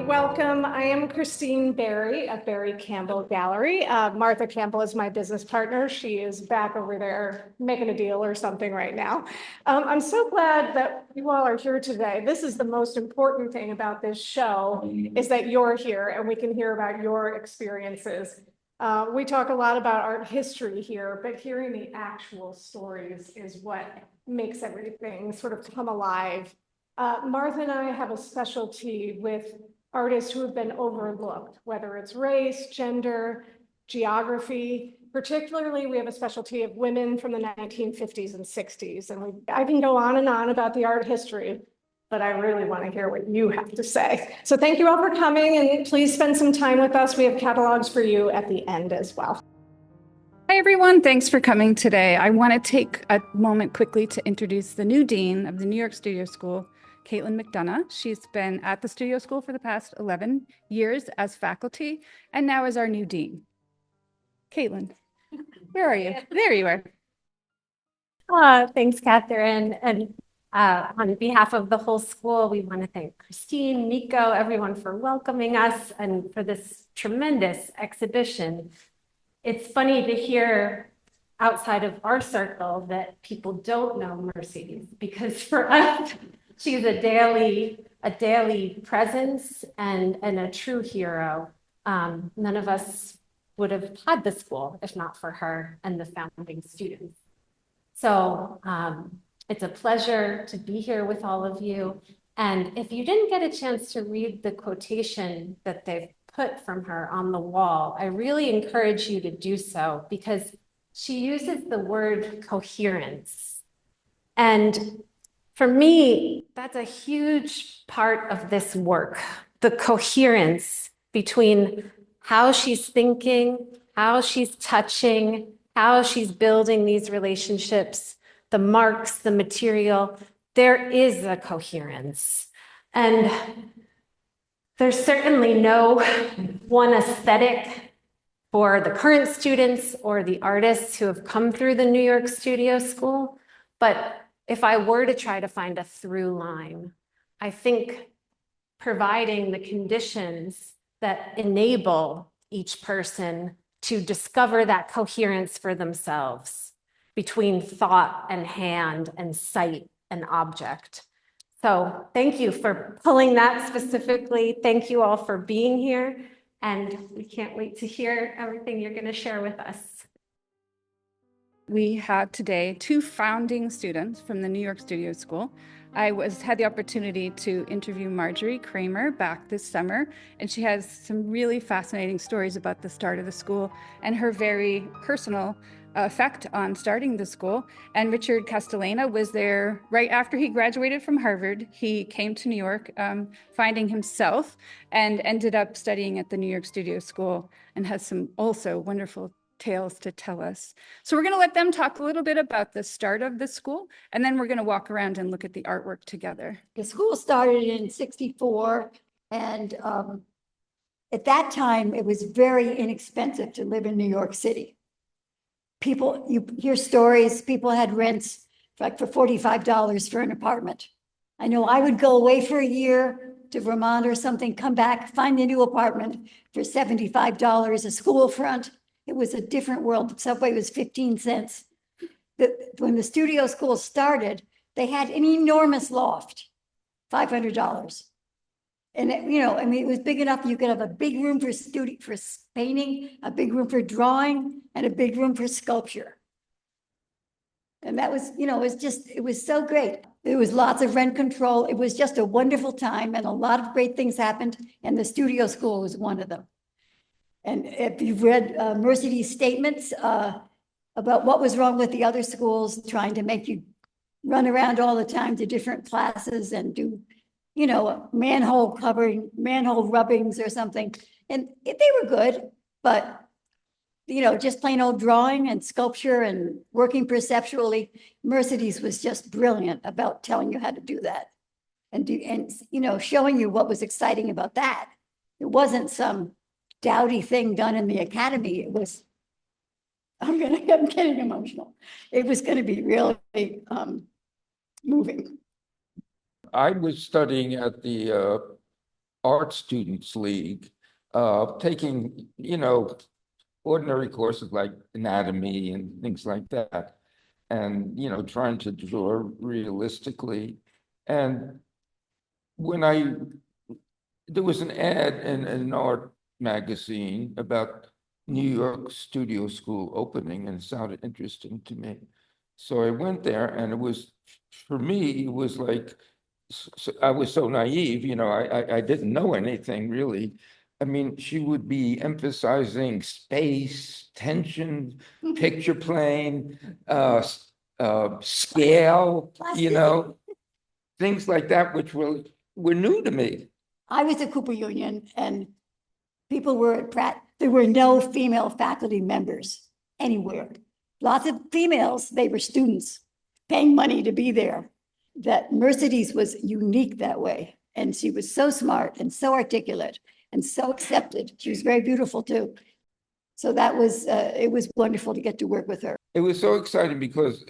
welcome. I am Christine Berry at Berry Campbell Gallery. Martha Campbell is my business partner. She is back over there making a deal or something right now. I'm so glad that you all are here today. This is the most important thing about this show is that you're here and we can hear about your experiences. We talk a lot about art history here, but hearing the actual stories is what makes everything sort of come alive. Martha and I have a specialty with artists who have been overlooked, whether it's race, gender, geography. Particularly, we have a specialty of women from the 1950s and 60s. And I can go on and on about the art history, but I really want to hear what you have to say. So thank you all for coming, and please spend some time with us. We have catalogs for you at the end as well. Hi, everyone. Thanks for coming today. I want to take a moment quickly to introduce the new dean of the New York Studio School, Caitlin McDonough. She's been at the Studio School for the past 11 years as faculty and now is our new dean. Caitlin, where are you? There you are. Thanks, Catherine. And on behalf of the whole school, we want to thank Christine, Nico, everyone for welcoming us and for this tremendous exhibition. It's funny to hear outside of our circle that people don't know Mercedes, because for us, she's a daily presence and a true hero. None of us would have had the school if not for her and the founding students. So it's a pleasure to be here with all of you. And if you didn't get a chance to read the quotation that they've put from her on the wall, I really encourage you to do so, because she uses the word coherence. And for me, that's a huge part of this work, the coherence between how she's thinking, how she's touching, how she's building these relationships, the marks, the material. There is a coherence. And there's certainly no one aesthetic for the current students or the artists who have come through the New York Studio School. But if I were to try to find a through line, I think providing the conditions that enable each person to discover that coherence for themselves between thought and hand and sight and object. So thank you for pulling that specifically. Thank you all for being here. And we can't wait to hear everything you're going to share with us. We have today two founding students from the New York Studio School. I had the opportunity to interview Marjorie Kramer back this summer, and she has some really fascinating stories about the start of the school and her very personal effect on starting the school. And Richard Castellana was there right after he graduated from Harvard. He came to New York, finding himself, and ended up studying at the New York Studio School, and has some also wonderful tales to tell us. So we're going to let them talk a little bit about the start of the school, and then we're going to walk around and look at the artwork together. The school started in '64, and at that time, it was very inexpensive to live in New York City. People, you hear stories, people had rents like for $45 for an apartment. I know I would go away for a year to Vermont or something, come back, find a new apartment for $75, a school front. It was a different world. The subway was 15 cents. When the studio school started, they had an enormous loft, $500. And it was big enough you could have a big room for painting, a big room for drawing, and a big room for sculpture. And that was, it was so great. There was lots of rent control. It was just a wonderful time, and a lot of great things happened, and the studio school was one of them. And if you've read Mercedes' statements about what was wrong with the other schools, trying to make you run around all the time to different classes and do, manhole rubbings or something. And they were good, but, just plain old drawing and sculpture and working perceptually, Mercedes was just brilliant about telling you how to do that. And showing you what was exciting about that. It wasn't some dowdy thing done in the academy. It was, I'm getting emotional. It was going to be really moving. I was studying at the Art Students League, taking, ordinary courses like anatomy and things like that, and, trying to draw realistically. And when there was an ad in an art magazine about New York Studio School opening, and it sounded interesting to me. So I went there, and for me, it was like, I was so naive, I didn't know anything really. I mean, she would be emphasizing space, tension, picture plane, scale, things like that, which were new to me. I was at Cooper Union and people were at Pratt. There were no female faculty members anywhere. Lots of females, they were students paying money to be there. That Mercedes was unique that way. And she was so smart and so articulate and so accepted. She was very beautiful too. So that was, it was wonderful to get to work with her. It was so exciting because,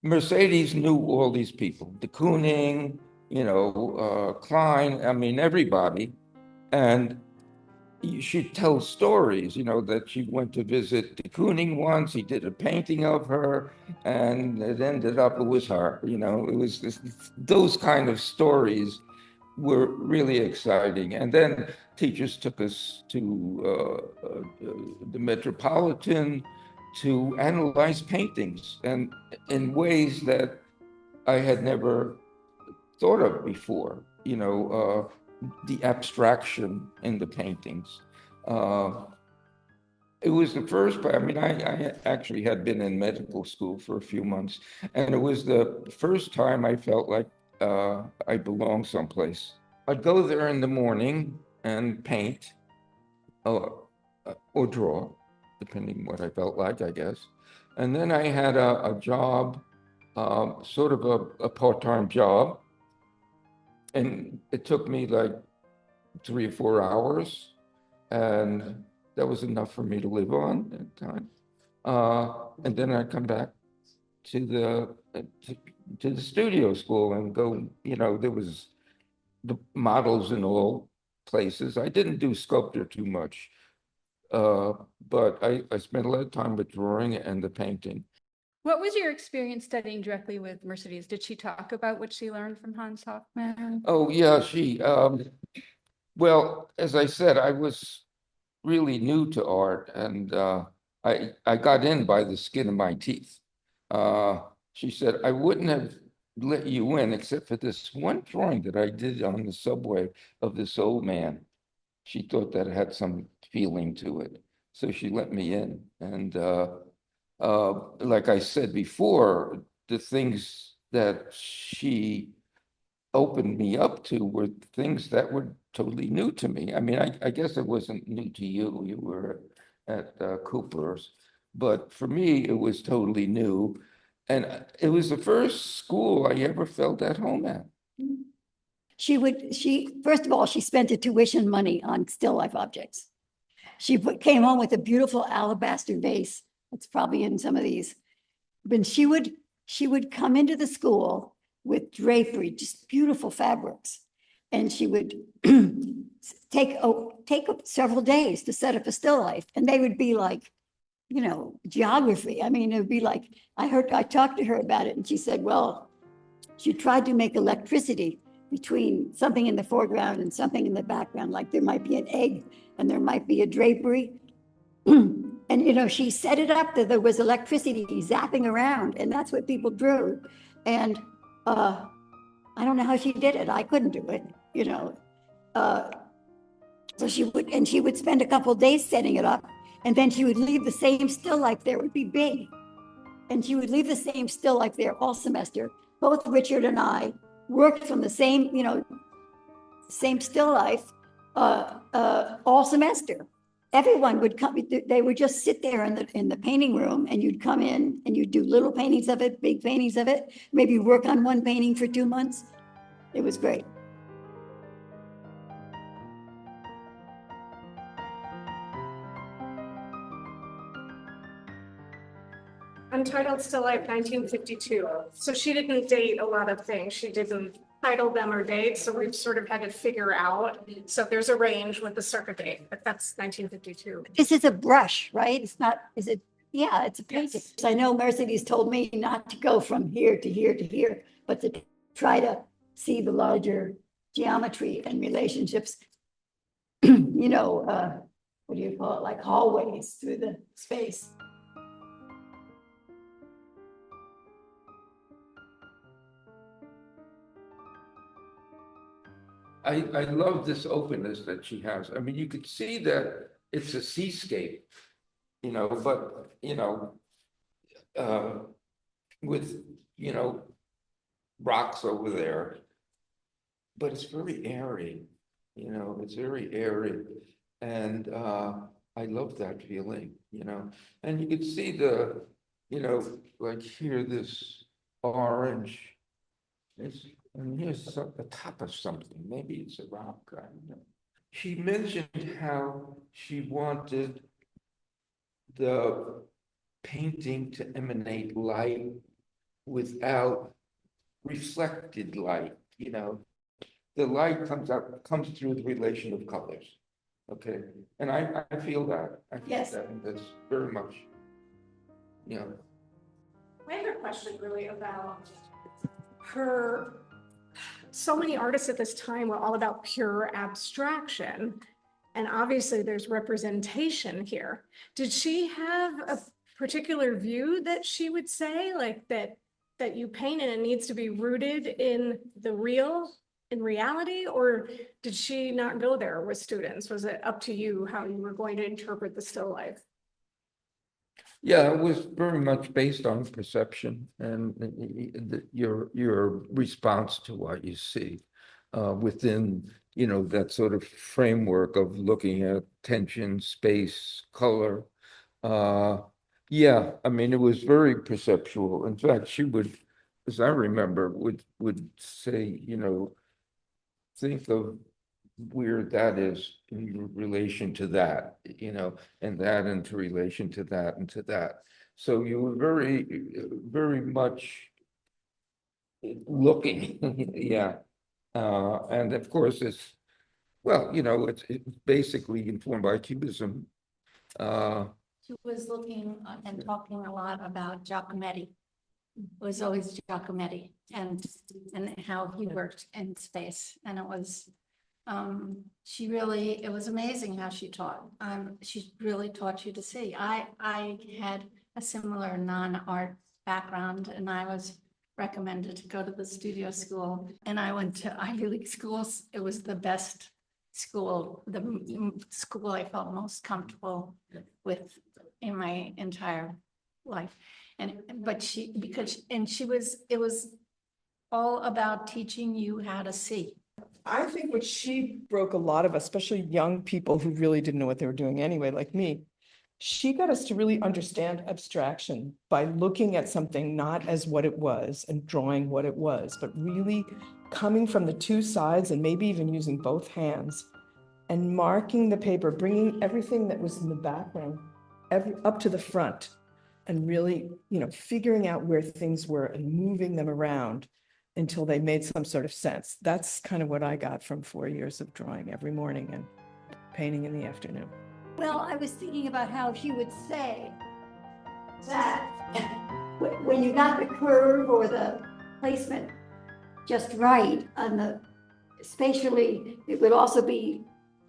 Mercedes knew all these people, de Kooning, Klein, I mean, everybody. And she'd tell stories, that she went to visit de Kooning once, he did a painting of her, and it ended up, it was her, it was those kind of stories were really exciting. And then teachers took us to the Metropolitan to analyze paintings, and in ways that I had never thought of before, the abstraction in the paintings. It was the first, I mean, I actually had been in medical school for a few months, and it was the first time I felt like I belonged someplace. I'd go there in the morning and paint or draw, depending what I felt like, I guess. And then I had a job, sort of a part-time job. And it took me like 3 or 4 hours. And that was enough for me to live on at the time. And then I'd come back to the studio school and go, there was the models in all places. I didn't do sculpture too much, but I spent a lot of time with drawing and the painting. What was your experience studying directly with Mercedes? Did she talk about what she learned from Hans Hofmann? Oh, yeah, well, as I said, I was really new to art, and I got in by the skin of my teeth. She said, I wouldn't have let you in except for this one drawing that I did on the subway of this old man. She thought that it had some feeling to it, so she let me in. And like I said before, the things that she opened me up to were things that were totally new to me. I mean, I guess it wasn't new to you. You were at Cooper's, but for me, it was totally new. And it was the first school I ever felt at home at. First of all, she spent the tuition money on still life objects. She came home with a beautiful alabaster vase. That's probably in some of these. But she would come into the school with drapery, just beautiful fabrics. And she would take several days to set up a still life. And they would be like, geography. I mean, it would be like, I talked to her about it and she said, well, she tried to make electricity between something in the foreground and something in the background, like there might be an egg and there might be a drapery. And, she set it up that there was electricity zapping around, and that's what people drew. And I don't know how she did it. I couldn't do it, So she would spend a couple of days setting it up, and then she would leave the same still life there. It would be big. And she would leave the same still life there all semester. Both Richard and I worked from the same, same still life all semester. Everyone would come, they would just sit there in the painting room, and you'd come in and you'd do little paintings of it, big paintings of it, maybe work on one painting for 2 months. It was great. Untitled Still Life 1952. So she didn't date a lot of things. She didn't title them or dates, so we've sort of had to figure out. So there's a range with the circa date, but that's 1952. This is a brush, right? It's not, is it? Yeah, it's a painting. Yes. So I know Mercedes told me not to go from here to here to here, but to try to see the larger geometry and relationships. You know, what do you call it? Like hallways through the space. I love this openness that she has. I mean, you could see that it's a seascape, you know, but, you know, with, you know, rocks over there. But it's very airy, you know, it's very airy. And I love that feeling, you know, and you could see the, you know, like here, this orange. And here's the top of something, maybe it's a rock, I don't know. She mentioned how she wanted the painting to emanate light without reflected light, you know. The light comes through the relation of colors. Okay, and I feel that. I feel Yes. that, and that's very much, you know. I have a question really about her. So many artists at this time were all about pure abstraction. And obviously there's representation here. Did she have a particular view that she would say, like that you paint and it needs to be rooted in the real, in reality? Or did she not go there with students? Was it up to you how you were going to interpret the still life? Yeah, it was very much based on perception and your response to what you see within, you know, that sort of framework of looking at tension, space, color. Yeah, I mean, it was very perceptual. In fact, she would, as I remember, would say, you know, think of where that is in relation to that, you know, and that into relation to that and to that. So you were very much looking, yeah. And of course, it's, well, you know, it's basically informed by Cubism. She was looking and talking a lot about Giacometti. It was always Giacometti and how he worked in space. And it was, she really, it was amazing how she taught. She really taught you to see. I had a similar non-art background and I was recommended to go to the studio school. And I went to Ivy League schools. It was the best school, the school I felt most comfortable with in my entire life. But she, because, and she was, it was all about teaching you how to see. I think what she broke a lot of, especially young people who really didn't know what they were doing anyway, like me, she got us to really understand abstraction by looking at something not as what it was and drawing what it was, but really coming from the two sides and maybe even using both hands and marking the paper, bringing everything that was in the background up to the front and really, you know, figuring out where things were and moving them around until they made some sort of sense. That's kind of what I got from 4 years of drawing every morning and painting in the afternoon. Well, I was thinking about how she would say that when you got the curve or the placement just right on the, spatially, it would also be,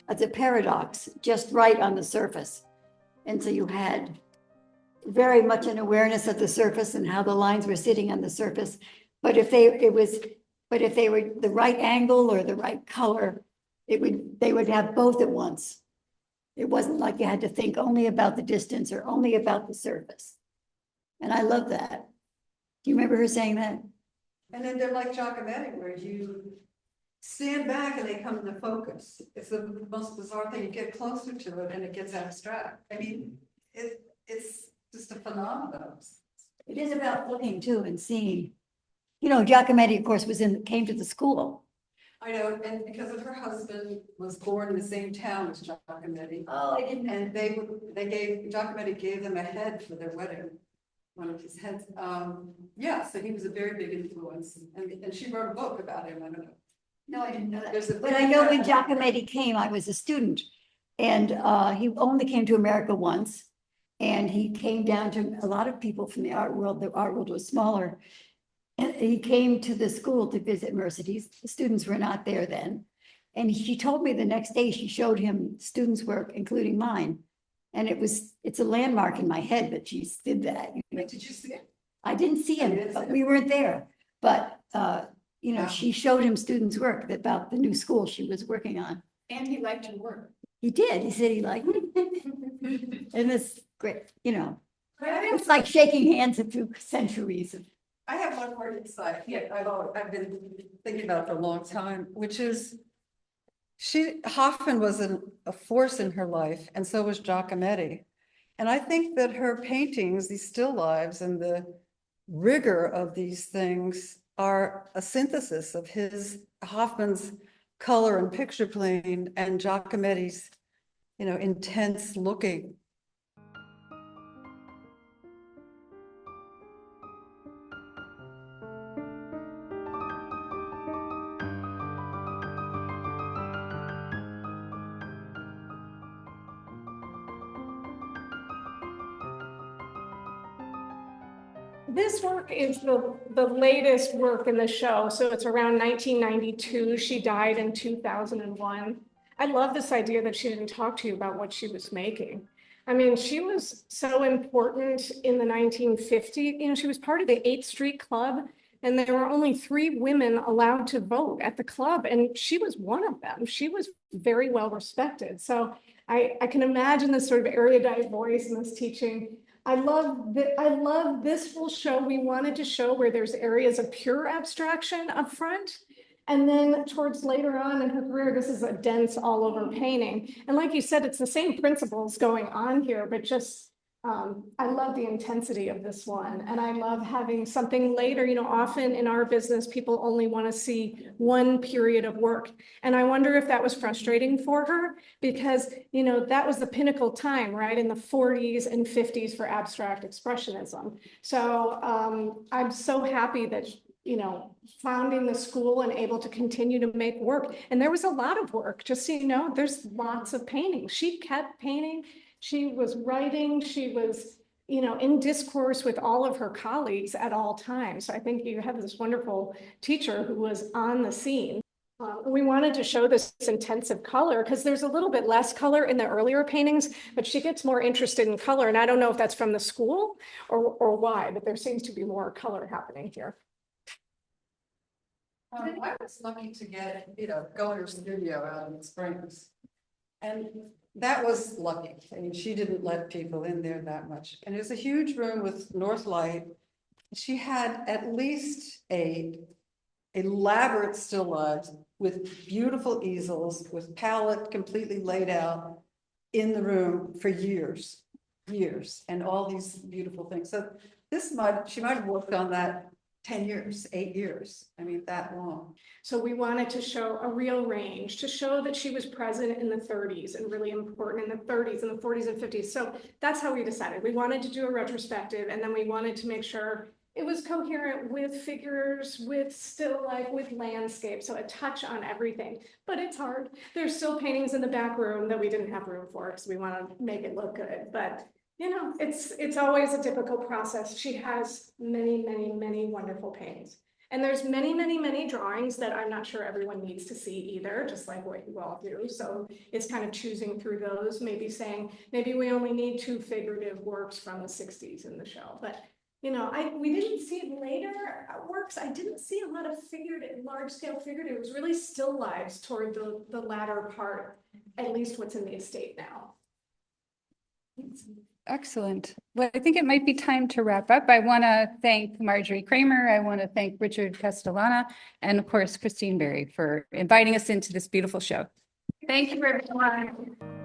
as a paradox, just right on the surface. And so you had very much an awareness of the surface and how the lines were sitting on the surface. But if they were the right angle or the right color, they would have both at once. It wasn't like you had to think only about the distance or only about the surface. And I love that. Do you remember her saying that? And then they're like Giacometti, where you stand back and they come into focus. It's the most bizarre thing. You get closer to it and it gets abstract. I mean, it's just a phenomenon. It is about looking too and seeing. You know, Giacometti, of course, came to the school. I know, and because of her husband was born in the same town as Giacometti. Oh, I didn't. And Giacometti gave them a head for their wedding. one of his heads. Yeah, so he was a very big influence, and she wrote a book about him. I don't know. No, I didn't know There's a that. But I know when big- Giacometti came, I was a student. And he only came to America once. And he came down to a lot of people from the art world. The art world was smaller. And he came to the school to visit Mercedes. The students were not there then. And she told me the next day she showed him students' work, including mine. And it's a landmark in my head that she did that. Did you see it? I didn't see him, but we weren't there. But you know, she showed him students' work about the new school she was working on. And he liked your work. He did. He said he liked it. And it's great, you know. It's like shaking hands through centuries of. I have one more insight. Yeah, I've been thinking about it for a long time, which is Hoffman was a force in her life, and so was Giacometti. And I think that her paintings, these still lives, and the rigor of these things are a synthesis of Hoffman's color and picture plane and Giacometti's, you know, intense looking. This work is the latest work in the show. So it's around 1992. She died in 2001. I love this idea that she didn't talk to you about what she was making. I mean, she was so important in the 1950s. You know, she was part of the 8th Street Club, and there were only 3 women allowed to vote at the club, and she was one of them. She was very well respected. So I can imagine this sort of erudite voice and this teaching. I love this whole show. We wanted to show where there's areas of pure abstraction up front. And then towards later on in her career, this is a dense all over painting. And like you said, it's the same principles going on here, but just, I love the intensity of this one. And I love having something later, you know, often in our business, people only want to see one period of work. And I wonder if that was frustrating for her because, you know, that was the pinnacle time, right? In the 40s and 50s for abstract expressionism. So I'm so happy that, you know, founding the school and able to continue to make work. And there was a lot of work, just so you know, there's lots of painting. She kept painting. She was writing, she was, you know, in discourse with all of her colleagues at all times. So I think you have this wonderful teacher who was on the scene. We wanted to show this intensive color because there's a little bit less color in the earlier paintings, but she gets more interested in color. And I don't know if that's from the school or why, but there seems to be more color happening here. I was lucky to get, you know, go in her studio out in the Springs. And that was lucky. I mean, she didn't let people in there that much. And it was a huge room with north light. She had at least a elaborate still lives with beautiful easels, with palette completely laid out in the room for years, and all these beautiful things. So she might have worked on that 10 years, 8 years. I mean, that long. So we wanted to show a real range, to show that she was present in the 30s and really important in the 30s and the 40s and 50s. So that's how we decided. We wanted to do a retrospective, and then we wanted to make sure it was coherent with figures, with still life, with landscape. So a touch on everything, but it's hard. There's still paintings in the back room that we didn't have room for because we want to make it look good. But you know, it's always a difficult process. She has many, many, many wonderful paintings. And there's many, many, many drawings that I'm not sure everyone needs to see either, just like what you all do. So it's kind of choosing through those, maybe saying, maybe we only need 2 figurative works from the 60s in the show. But, you know, we didn't see later works. I didn't see a lot of large scale figurative. It was really still lives toward the latter part, at least what's in the estate now. Excellent. Well, I think it might be time to wrap up. I want to thank Marjorie Kramer. I want to thank Richard Castellana, and of course, Christine Berry for inviting us into this beautiful show. Thank you, everyone.